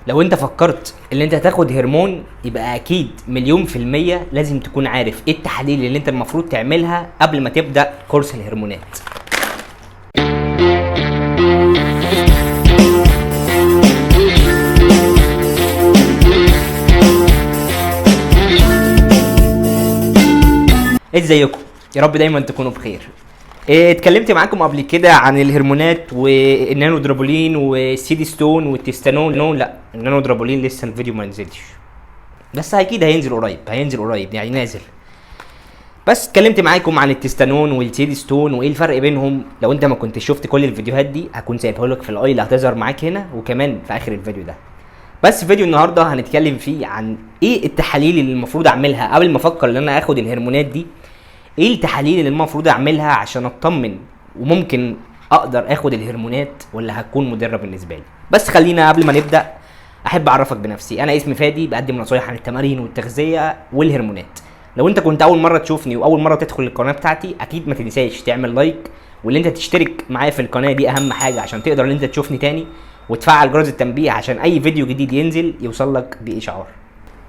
لو انت فكرت ان انت تاخد هرمون يبقى اكيد 1,000,000% لازم تكون عارف ايه التحاليل اللي انت المفروض تعملها قبل ما تبدأ كورس الهرمونات. ازيكم؟ يا رب دايما تكونوا بخير. اتكلمت معاكم قبل كده عن الهرمونات والنانودرابولين والسيدي ستون والتستانون. لا، النانودرابولين لسه الفيديو ما نزلش، بس اكيد هينزل قريب يعني نازل. بس اتكلمت معاكم عن التستانون والسيدي ستون وايه الفرق بينهم. لو انت ما كنتش شفت كل الفيديوهات دي هكون سايبها لك في الاي اللي هتظهر معاك هنا وكمان في اخر الفيديو ده. بس فيديو النهارده هنتكلم فيه عن ايه التحاليل اللي المفروض اعملها قبل ما افكر ان انا اخد الهرمونات دي. ايه التحاليل اللي المفروض اعملها عشان اطمن وممكن اقدر اخد الهرمونات ولا هتكون مضره بالنسبه لي. بس خلينا قبل ما نبدا احب اعرفك بنفسي. انا اسمي فادي، بقدم نصايح عن التمارين والتغذيه والهرمونات. لو انت كنت اول مره تشوفني واول مره تدخل القناه بتاعتي اكيد ما تنساش تعمل لايك، واللي انت تشترك معايا في القناه دي اهم حاجه عشان تقدر ان انت تشوفني تاني، وتفعل جرس التنبيه عشان اي فيديو جديد ينزل يوصلك باشعار.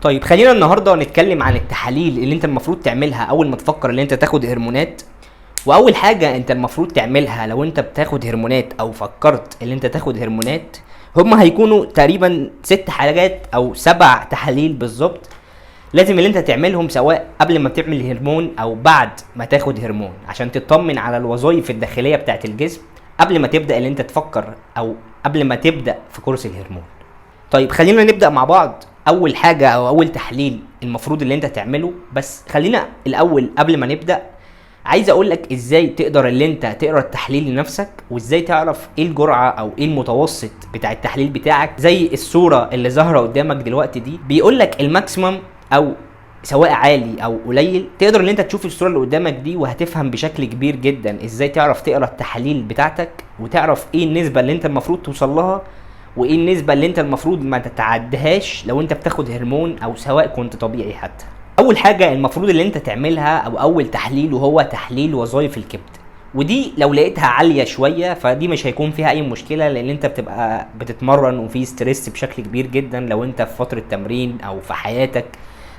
طيب خلينا النهارده نتكلم عن التحاليل اللي انت المفروض تعملها اول ما تفكر ان انت تاخد هرمونات. واول حاجه انت المفروض تعملها لو انت بتاخد هرمونات او فكرت ان انت تاخد هرمونات، هما هيكونوا تقريبا 6 حاجات او 7 تحاليل بالظبط لازم اللي انت تعملهم، سواء قبل ما بتعمل هرمون او بعد ما تاخد هرمون، عشان تطمن على الوظائف الداخليه بتاعه الجسم قبل ما تبدا اللي انت تفكر او قبل ما تبدا في كورس الهرمون. طيب خلينا نبدا مع بعض. اول حاجه او اول تحليل المفروض اللي انت تعمله، بس خلينا الاول قبل ما نبدا عايز اقول لك ازاي تقدر اللي انت تقرا التحليل لنفسك، وازاي تعرف ايه الجرعه او ايه المتوسط بتاع التحليل بتاعك. زي الصوره اللي ظاهره قدامك دلوقتي دي بيقول لك الماكسيمم، او سواء عالي او قليل. تقدر ان انت تشوف الصوره اللي قدامك دي وهتفهم بشكل كبير جدا ازاي تعرف تقرا التحاليل بتاعتك، وتعرف ايه النسبه اللي انت المفروض توصل لها وايه النسبه اللي انت المفروض ما تتعدهاش لو انت بتاخد هرمون او سواء كنت طبيعي حتى. اول حاجه المفروض اللي انت تعملها او اول تحليل وهو تحليل وظائف الكبد، ودي لو لقيتها عاليه شويه فدي مش هيكون فيها اي مشكله، لان انت بتبقى بتتمرن وفي ستريس بشكل كبير جدا لو انت في فتره تمرين او في حياتك.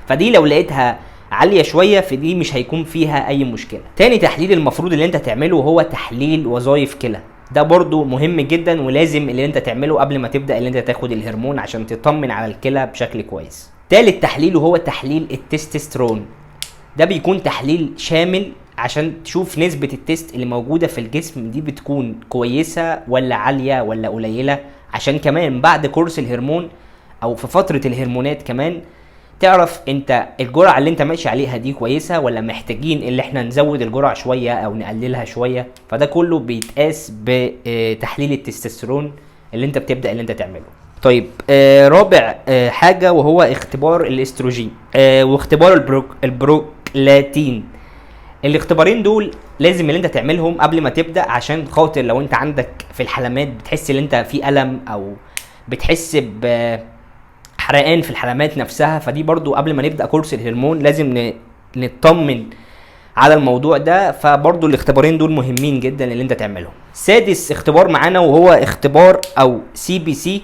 فدي لو لقيتها عاليه شويه فدي مش هيكون فيها اي مشكله. تاني تحليل المفروض اللي انت تعمله هو تحليل وظائف كلى. ده برضو مهم جدا ولازم اللي انت تعمله قبل ما تبدا اللي انت تاخد الهرمون عشان تطمن على الكلى بشكل كويس. تالت تحليل وهو تحليل التستوستيرون. ده بيكون تحليل شامل عشان تشوف نسبه التست اللي موجوده في الجسم دي بتكون كويسه ولا عاليه ولا قليله، عشان كمان بعد كورس الهرمون او في فتره الهرمونات كمان تعرف انت الجرعه اللي انت ماشي عليها دي كويسه ولا محتاجين اللي احنا نزود الجرعه شويه او نقللها شويه. فده كله بيتقاس بتحليل التستوستيرون اللي انت بتبدا اللي انت تعمله. طيب رابع حاجه وهو اختبار الاستروجين واختبار البروكلاتين. الاختبارين دول لازم اللي انت تعملهم قبل ما تبدا، عشان خاطر لو انت عندك في الحلمات بتحس ان انت في الم او بتحس حرقان في الحلمات نفسها، فدي برضو قبل ما نبدأ كورس الهرمون لازم نطمن على الموضوع ده. فبرضو الاختبارين دول مهمين جدا اللي انت تعملهم. سادس اختبار معانا وهو اختبار او سي بي سي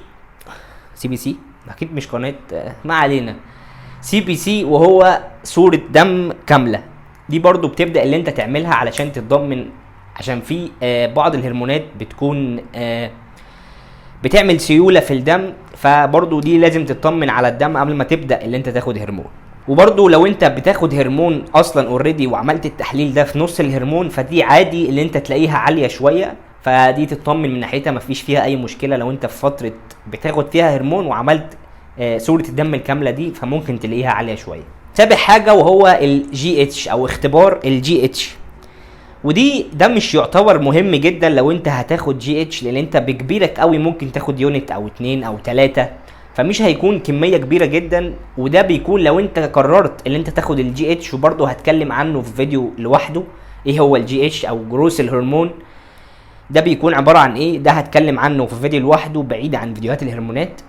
اكيد مش قناة، ما علينا. سي بي سي وهو صورة دم كاملة. دي برضو بتبدأ اللي انت تعملها علشان تتضمن، عشان في بعض الهرمونات بتكون بتعمل سيولة في الدم، فبرضو دي لازم تطمن على الدم قبل ما تبدأ اللي انت تاخد هرمون. وبرضو لو انت بتاخد هرمون اصلا اوريدي وعملت التحليل ده في نص الهرمون فدي عادي اللي انت تلاقيها عالية شوية، فدي تطمن من ناحيتها مفيش فيها اي مشكلة. لو انت في فترة بتاخد فيها هرمون وعملت صورة الدم الكاملة دي فممكن تلاقيها عالية شوية. سابع حاجة وهو الجي اتش او اختبار الجي اتش، ده مش يعتبر مهم جدا لو انت هتاخد جي اتش، لان انت بكبيرك قوي ممكن تاخد يونت او 2 او 3، فمش هيكون كميه كبيره جدا. وده بيكون لو انت قررت ان انت تاخد الجي اتش، وبرضه هتكلم عنه في فيديو لوحده ايه هو الجي اتش او جروس الهرمون. ده بيكون عباره عن ايه، ده هتكلم عنه في فيديو لوحده بعيد عن فيديوهات الهرمونات.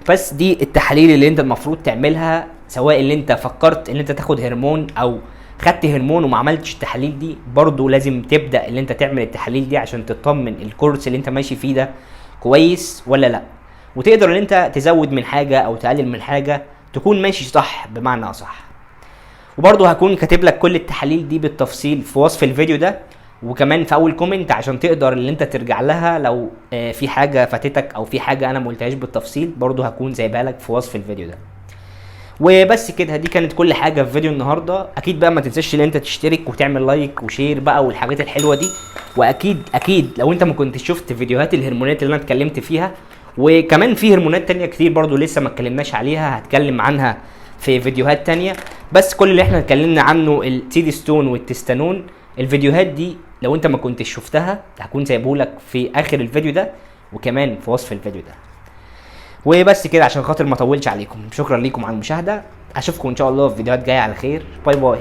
بس دي التحاليل اللي انت المفروض تعملها سواء اللي انت فكرت ان انت تاخد هرمون او خدت هرمون وما عملتش التحاليل دي. برضو لازم تبدا اللي انت تعمل التحاليل دي عشان تطمن الكورس اللي انت ماشي فيه ده كويس ولا لا. وتقدر ان انت تزود من حاجه او تقلل من حاجه، تكون ماشي صح بمعنى اصح. وبرضه هكون كاتب لك كل التحاليل دي بالتفصيل في وصف الفيديو ده، وكمان في اول كومنت عشان تقدر ان انت ترجع لها لو في حاجه فاتتك او في حاجه انا ما قلتهاش بالتفصيل، برضه هكون سايبها لك في وصف الفيديو ده. وبس كده، دي كانت كل حاجه في فيديو النهارده. اكيد بقى ما تنساش ان انت تشترك وتعمل لايك وشير بقى والحاجات الحلوه دي. واكيد لو انت ما كنتش شفت فيديوهات الهرمونات اللي انا اتكلمت فيها، وكمان في هرمونات تانية كتير برضو لسه ما اتكلمناش عليها، هتكلم عنها في فيديوهات تانية. بس كل اللي احنا اتكلمنا عنه التيدستون والتستانون، الفيديوهات دي لو انت ما كنتش شفتها هكون سايبهولك في اخر الفيديو ده وكمان في وصف الفيديو ده. وبس كده عشان خاطر ما اطولش عليكم، شكرا ليكم على المشاهده، اشوفكم ان شاء الله في فيديوهات جايه على خير. باي باي.